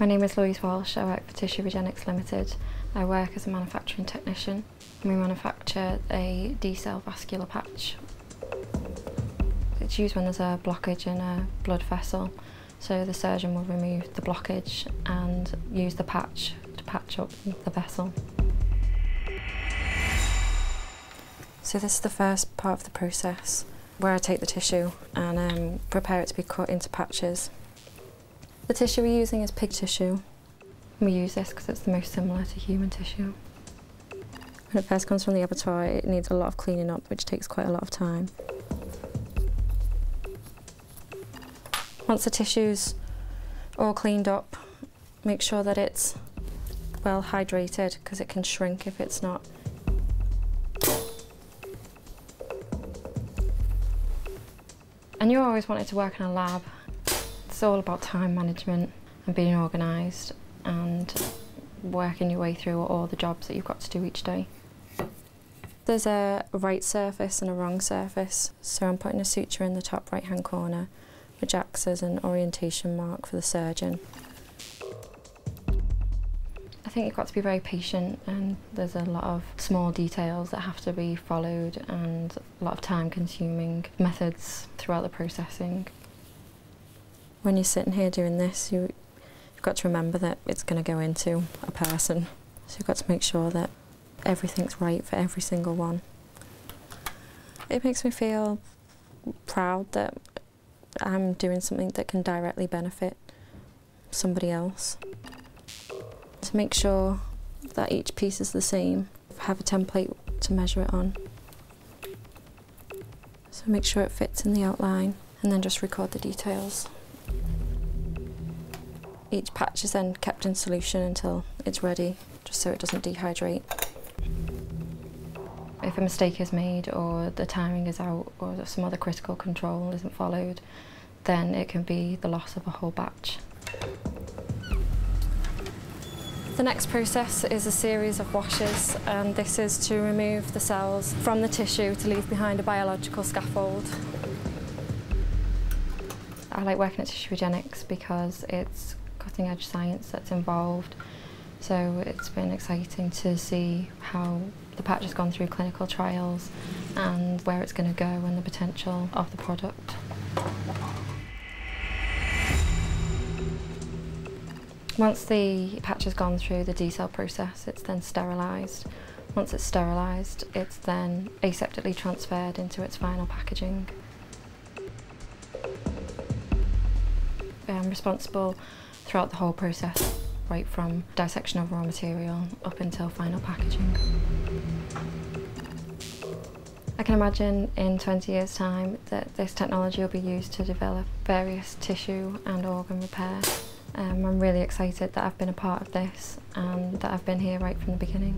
My name is Louise Walsh. I work for Tissue Regenix Limited. I work as a manufacturing technician. We manufacture a D-cell vascular patch. It's used when there's a blockage in a blood vessel, so the surgeon will remove the blockage and use the patch to patch up the vessel. So this is the first part of the process, where I take the tissue and prepare it to be cut into patches. The tissue we're using is pig tissue. We use this because it's the most similar to human tissue. When it first comes from the abattoir, it needs a lot of cleaning up, which takes quite a lot of time. Once the tissue's all cleaned up, make sure that it's well hydrated, because it can shrink if it's not. I knew I always wanted to work in a lab. It's all about time management and being organised and working your way through all the jobs that you've got to do each day. There's a right surface and a wrong surface, so I'm putting a suture in the top right hand corner, which acts as an orientation mark for the surgeon. I think you've got to be very patient, and there's a lot of small details that have to be followed and a lot of time-consuming methods throughout the processing. When you're sitting here doing this, you've got to remember that it's going to go into a person, so you've got to make sure that everything's right for every single one. It makes me feel proud that I'm doing something that can directly benefit somebody else. To make sure that each piece is the same, have a template to measure it on. So make sure it fits in the outline and then just record the details. Each patch is then kept in solution until it's ready, just so it doesn't dehydrate. If a mistake is made or the timing is out or some other critical control isn't followed, then it can be the loss of a whole batch. The next process is a series of washes, and this is to remove the cells from the tissue to leave behind a biological scaffold. I like working at Tissue Regenix because it's cutting-edge science that's involved, so it's been exciting to see how the patch has gone through clinical trials and where it's going to go and the potential of the product. Once the patch has gone through the D-cell process, it's then sterilised. Once it's sterilised, it's then aseptically transferred into its final packaging. I'm responsible throughout the whole process, right from dissection of raw material up until final packaging. I can imagine in 20 years' time that this technology will be used to develop various tissue and organ repair. I'm really excited that I've been a part of this and that I've been here right from the beginning.